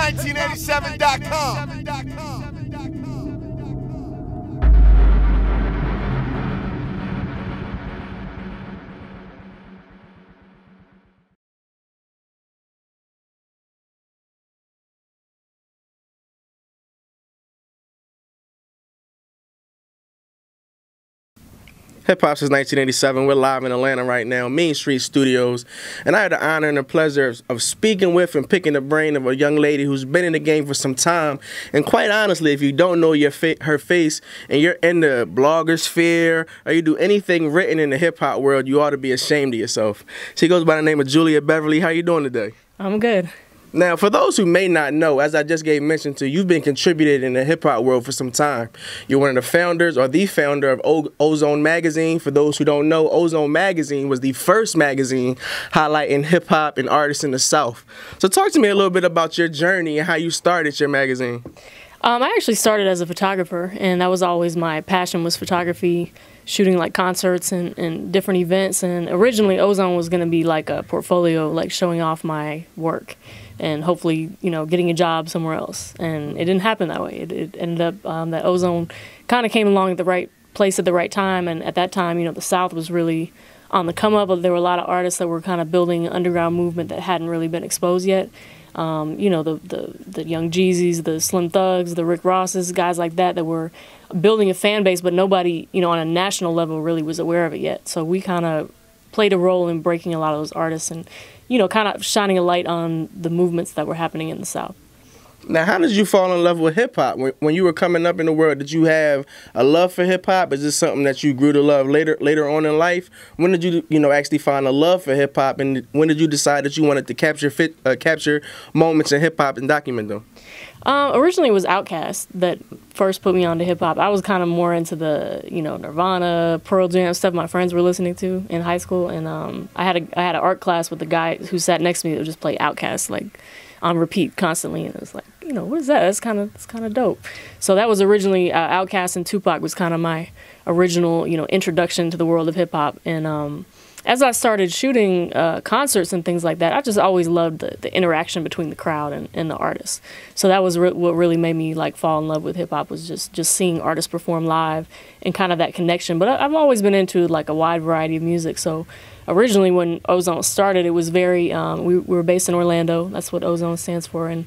HipHopSince1987.com. Hip Hop since 1987. We're live in Atlanta right now, Main Street Studios, and I had the honor and the pleasure of speaking with and picking the brain of a young lady who's been in the game for some time. And quite honestly, if you don't know her face and you're in the blogger sphere or you do anything written in the hip hop world, you ought to be ashamed of yourself. She goes by the name of Julia Beverly. How you doing today? I'm good. Now, for those who may not know, as I just gave mention to, you've been contributed in the hip-hop world for some time. You're one of the founders, or the founder, of Ozone Magazine. For those who don't know, Ozone Magazine was the first magazine highlighting hip-hop and artists in the South. So talk to me a little bit about your journey and how you started your magazine. I actually started as a photographer, and that was always my passion, was photography, shooting like concerts and different events. And originally, Ozone was going to be like a portfolio, like showing off my work and hopefully, you know, getting a job somewhere else. And it didn't happen that way. It ended up that Ozone kind of came along at the right place at the right time. And at that time, you know, the South was really on the come up. There were a lot of artists that were kind of building an underground movement that hadn't really been exposed yet. You know, the Young Jeezys, the Slim Thugs, the Rick Rosses, guys like that were building a fan base, but nobody, you know, on a national level really was aware of it yet. So we kind of played a role in breaking a lot of those artists and, you know, kind of shining a light on the movements that were happening in the South. Now, how did you fall in love with hip-hop? When you were coming up in the world, did you have a love for hip-hop? Is this something that you grew to love later on in life? When did you actually find a love for hip-hop, and when did you decide that you wanted to capture moments in hip-hop and document them? Originally, it was Outkast that first put me onto hip-hop. I was kind of more into the, you know, Nirvana, Pearl Jam, stuff my friends were listening to in high school, and I had an art class with the guy who sat next to me that would just play Outkast, like, on repeat constantly, and it was like, you know, what is that? It's kind of dope. So that was originally Outkast, and Tupac was kind of my original, you know, introduction to the world of hip hop. And as I started shooting concerts and things like that, I just always loved the interaction between the crowd and the artists. So that was what really made me like fall in love with hip hop, was just seeing artists perform live and kind of that connection. But I've always been into like a wide variety of music. So originally, when Ozone started, it was very, we were based in Orlando. That's what Ozone stands for. And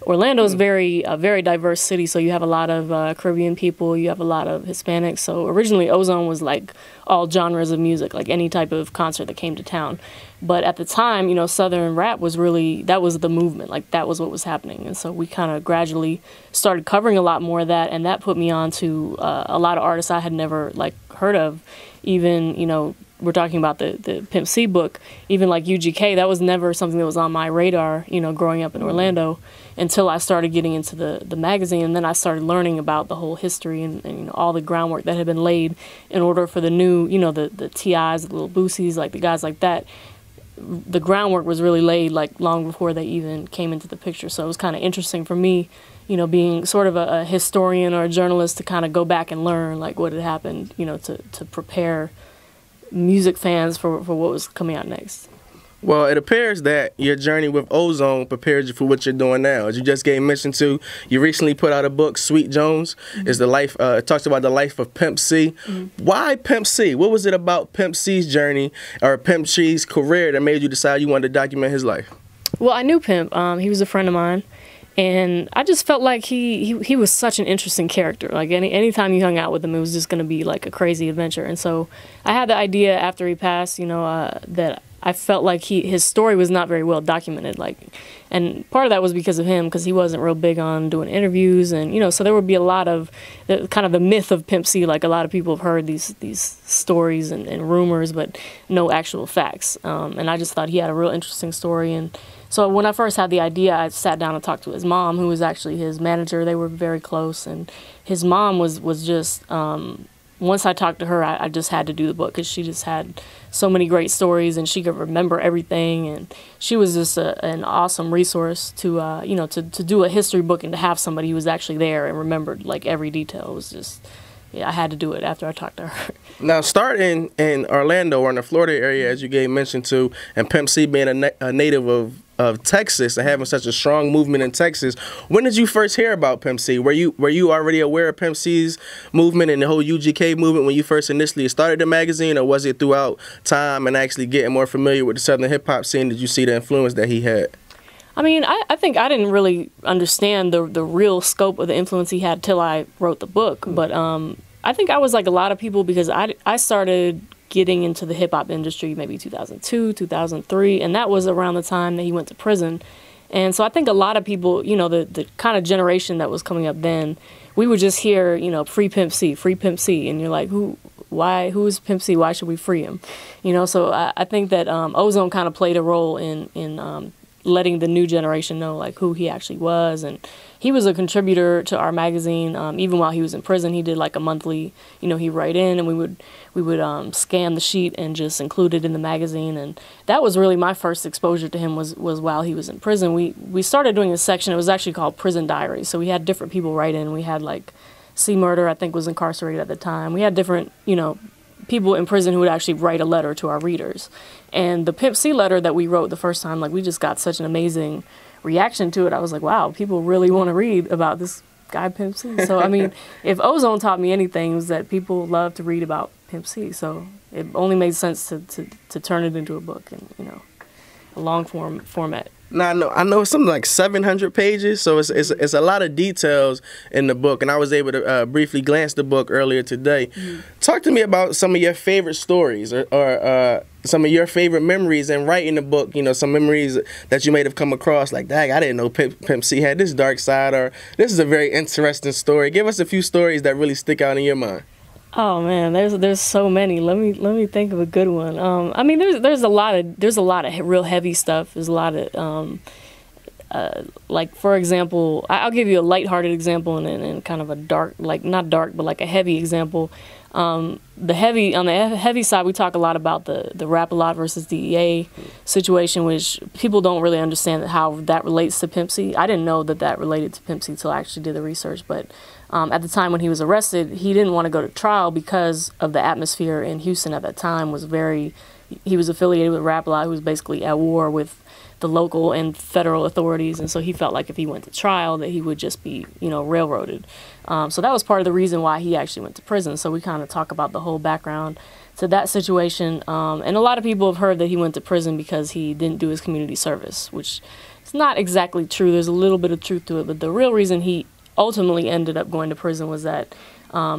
Orlando is a very diverse city, so you have a lot of Caribbean people, you have a lot of Hispanics. So originally, Ozone was like all genres of music, like any type of concert that came to town. But at the time, you know, Southern rap was really, that was the movement, like that was what was happening. And so we kind of gradually started covering a lot more of that, and that put me on to a lot of artists I had never like heard of. Even, you know, we're talking about the Pimp C book, even like UGK, that was never something that was on my radar, you know, growing up in Orlando, until I started getting into the magazine. And then I started learning about the whole history and you know, all the groundwork that had been laid in order for the new, you know, the T.I.s, the Lil Boosies, like the guys like that. The groundwork was really laid like long before they even came into the picture. So it was kind of interesting for me, you know, being sort of a historian or a journalist, to kind of go back and learn like what had happened, you know, to prepare music fans for what was coming out next. Well, it appears that your journey with Ozone prepared you for what you're doing now. As you just gave mention to, you recently put out a book, Sweet Jones. Mm-hmm. Is the life, it talks about the life of Pimp C. Mm-hmm. Why Pimp C? What was it about Pimp C's journey or Pimp C's career that made you decide you wanted to document his life? Well, I knew Pimp. He was a friend of mine. And I just felt like he was such an interesting character. Like anytime you hung out with him, it was just going to be like a crazy adventure. And so I had the idea after he passed, you know, that I felt like his story was not very well documented. Like, and part of that was because of him, because he wasn't real big on doing interviews, and you know, so there would be a lot of kind of the myth of Pimp C. Like a lot of people have heard these stories and rumors, but no actual facts. And I just thought he had a real interesting story. And so when I first had the idea, I sat down and talked to his mom, who was actually his manager. They were very close, and his mom was just. Once I talked to her, I just had to do the book, because she just had so many great stories, and she could remember everything, and she was just an awesome resource to you know, to do a history book and to have somebody who was actually there and remembered like every detail. It was just yeah, I had to do it after I talked to her. Now, starting in Orlando or in the Florida area, as you gave mention to, and Pimp C being a native of Texas and having such a strong movement in Texas, when did you first hear about Pimp C? Were you already aware of Pimp C's movement and the whole UGK movement when you first initially started the magazine, or was it throughout time and actually getting more familiar with the Southern hip hop scene? Did you see the influence that he had? I mean, I think I didn't really understand the real scope of the influence he had till I wrote the book. But I think I was like a lot of people, because I started getting into the hip-hop industry maybe 2002, 2003, and that was around the time that he went to prison. And so I think a lot of people, you know, the kind of generation that was coming up then, we would just hear, you know, free Pimp C, and you're like, who is Pimp C? Why should we free him? You know, so I think that Ozone kind of played a role in letting the new generation know like who he actually was. And he was a contributor to our magazine. Even while he was in prison, he did like a monthly, you know, he'd write in, and we would scan the sheet and just include it in the magazine. And that was really my first exposure to him was while he was in prison. We started doing a section, it was actually called Prison Diaries. So we had different people write in. We had like C. Murder, I think, was incarcerated at the time. We had different, you know, people in prison who would actually write a letter to our readers. And the Pimp C letter that we wrote the first time, like, we just got such an amazing reaction to it. I was like, wow, people really want to read about this guy Pimp C. So, I mean, if Ozone taught me anything, it was that people love to read about Pimp C. So it only made sense to turn it into a book and, you know, a long format. Now, I know it's something like 700 pages, so it's a lot of details in the book, and I was able to briefly glance the book earlier today. Mm-hmm. Talk to me about some of your favorite stories or some of your favorite memories in writing the book, you know, some memories that you may have come across, like, dang, I didn't know Pimp C had this dark side, or this is a very interesting story. Give us a few stories that really stick out in your mind. Oh man, there's so many. Let me think of a good one. I mean, there's a lot of real heavy stuff. There's a lot of like, for example, I'll give you a lighthearted example and kind of a dark, like not dark, but like a heavy example. On the heavy side, we talk a lot about the Rap-A-Lot versus DEA situation, which people don't really understand how that relates to Pimp C. I didn't know that related to Pimp C until I actually did the research, but at the time when he was arrested, he didn't want to go to trial because of the atmosphere in Houston at that time he was affiliated with Rap-A-Lot, who was basically at war with the local and federal authorities, and so he felt like if he went to trial that he would just be, you know, railroaded. So that was part of the reason why he actually went to prison. So we kind of talk about the whole background to that situation. And a lot of people have heard that he went to prison because he didn't do his community service, which is not exactly true. There's a little bit of truth to it, but the real reason he ultimately ended up going to prison was that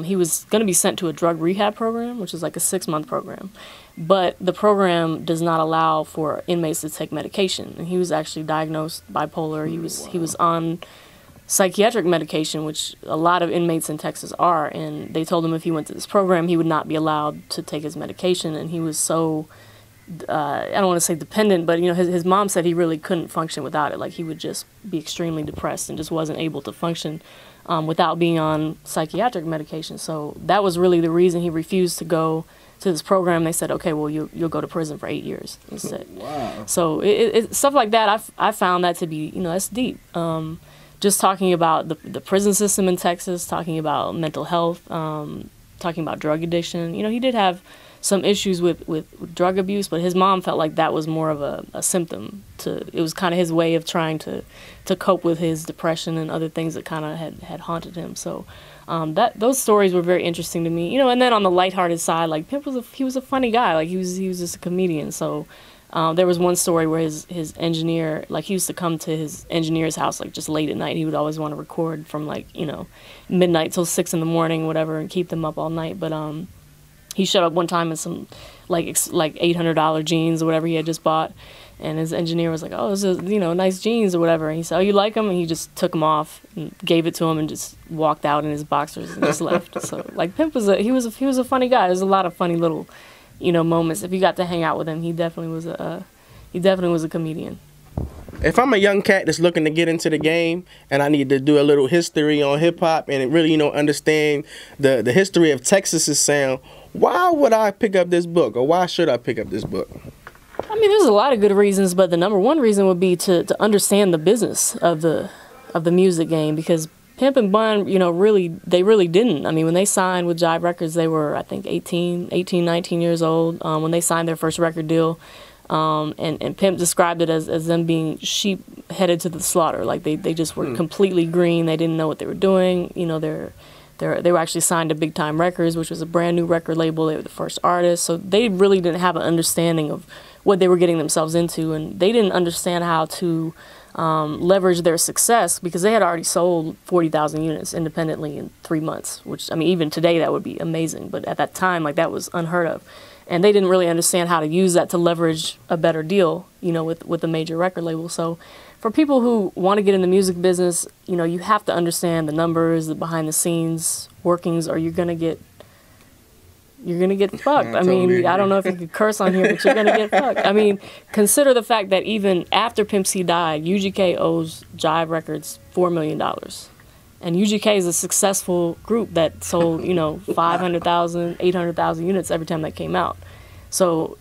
he was going to be sent to a drug rehab program, which is like a 6-month program. But the program does not allow for inmates to take medication. And he was actually diagnosed bipolar. He was on psychiatric medication, which a lot of inmates in Texas are. And they told him if he went to this program, he would not be allowed to take his medication. And he was so, I don't want to say dependent, but, you know, his mom said he really couldn't function without it. Like, he would just be extremely depressed and just wasn't able to function without being on psychiatric medication. So that was really the reason he refused to go to this program. They said, okay, well, you'll go to prison for 8 years instead. Wow. So it stuff like that, I found that to be, you know, that's deep. Just talking about the prison system in Texas, talking about mental health, talking about drug addiction. You know, he did have some issues with drug abuse, but his mom felt like that was more of a symptom. It was kind of his way of trying to cope with his depression and other things that kind of had haunted him. So those stories were very interesting to me. You know, and then on the lighthearted side, like, Pimp was a funny guy. Like, he was just a comedian. So there was one story where his engineer, like, he used to come to his engineer's house like just late at night. He would always want to record from, like, you know, midnight till 6 in the morning, whatever, and keep them up all night. But he showed up one time in some like $800 jeans or whatever he had just bought, and his engineer was like, "Oh, this is, you know, nice jeans or whatever." And he said, "Oh, you like them?" And he just took them off and gave it to him and just walked out in his boxers and just left. So, like, Pimp was a funny guy. There's a lot of funny little, you know, moments. If you got to hang out with him, he definitely was a comedian. If I'm a young cat that's looking to get into the game and I need to do a little history on hip hop and really, you know, understand the history of Texas's sound, why would I pick up this book, or why should I pick up this book? I mean, there's a lot of good reasons, but the number one reason would be to understand the business of the music game, because Pimp and Bun, you know, they really didn't. I mean, when they signed with Jive Records, they were, I think, 18, 19 years old when they signed their first record deal. And Pimp described it as them being sheep headed to the slaughter. Like they just were completely green. They didn't know what they were doing. You know, they were actually signed to Big Time Records, which was a brand new record label. They were the first artists, so they really didn't have an understanding of what they were getting themselves into, and they didn't understand how to leverage their success because they had already sold 40,000 units independently in 3 months. Which, I mean, even today that would be amazing, but at that time, like, that was unheard of. And they didn't really understand how to use that to leverage a better deal, you know, with a major record label. So for people who want to get in the music business, you know, you have to understand the numbers, the behind the scenes workings, or you're gonna get fucked. I mean, I don't know if you could curse on here, but you're gonna get fucked. I mean, consider the fact that even after Pimp C died, UGK owes Jive Records $4 million. And UGK is a successful group that sold, you know, 500,000, 800,000 units every time that came out. So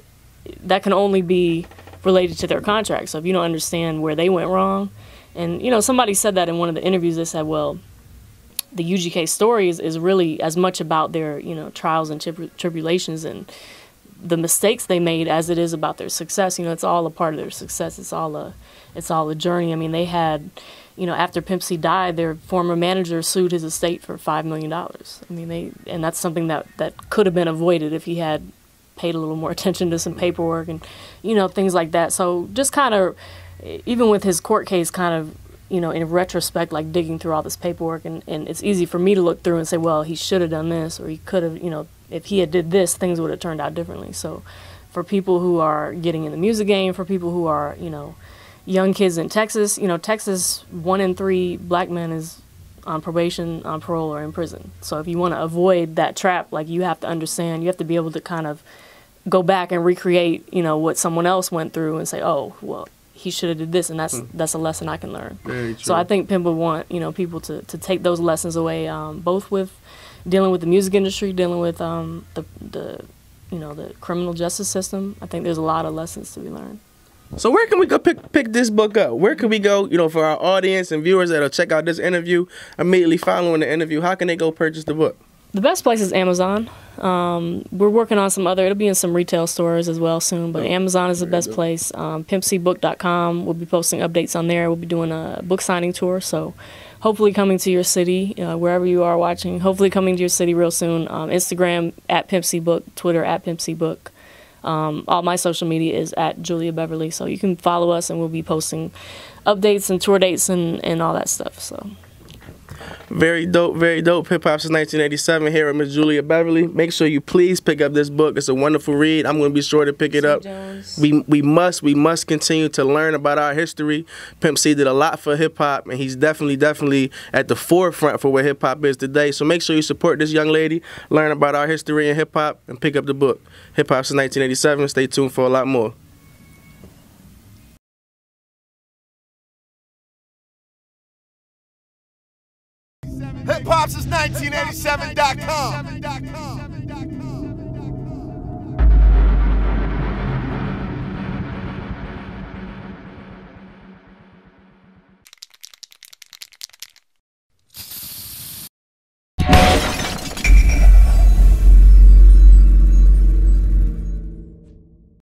that can only be related to their contract. So if you don't understand where they went wrong, and, you know, somebody said that in one of the interviews, they said, well, the UGK story is really as much about their, you know, trials and tribulations and the mistakes they made as it is about their success. You know, it's all a part of their success. It's all a journey. I mean, they had, you know, after Pimp C died, their former manager sued his estate for $5 million. I mean, and that's something that could have been avoided if he had paid a little more attention to some paperwork and, you know, things like that. So just kind of, even with his court case, kind of, you know, in retrospect, like digging through all this paperwork, and it's easy for me to look through and say, well, he should have done this, or he could have, you know, if he had did this, things would have turned out differently. So for people who are getting in the music game, for people who are, you know, young kids in Texas, you know, Texas, 1 in 3 black men is on probation, on parole, or in prison. So if you want to avoid that trap, like, you have to understand, you have to be able to kind of go back and recreate, you know, what someone else went through and say, oh, well, he should have did this, and that's a lesson I can learn. Very true. So I think Pimp would want, you know, people to take those lessons away, both with dealing with the music industry, dealing with the you know, the criminal justice system. I think there's a lot of lessons to be learned. So where can we go pick this book up? Where can we go, you know, for our audience and viewers that'll check out this interview immediately following the interview? How can they go purchase the book? The best place is Amazon. We're working on some other, it'll be in some retail stores as well soon, but Amazon is the best place. PimpCbook.com, we'll be posting updates on there. We'll be doing a book signing tour, so hopefully coming to your city, wherever you are watching, hopefully coming to your city real soon. Instagram at PimpCbook, Twitter at PimpCbook. All my social media is at Julia Beverly, so you can follow us, and we'll be posting updates and tour dates and all that stuff. So very dope, very dope. Hip Hop Since 1987 here with Miss Julia Beverly. Make sure you please pick up this book. It's a wonderful read. I'm going to be sure to pick it up. We must continue to learn about our history. Pimp C did a lot for hip hop, and he's definitely at the forefront for where hip hop is today. So make sure you support this young lady, learn about our history in hip hop, and pick up the book. Hip Hop Since 1987. Stay tuned for a lot more. HipHopSince1987.com.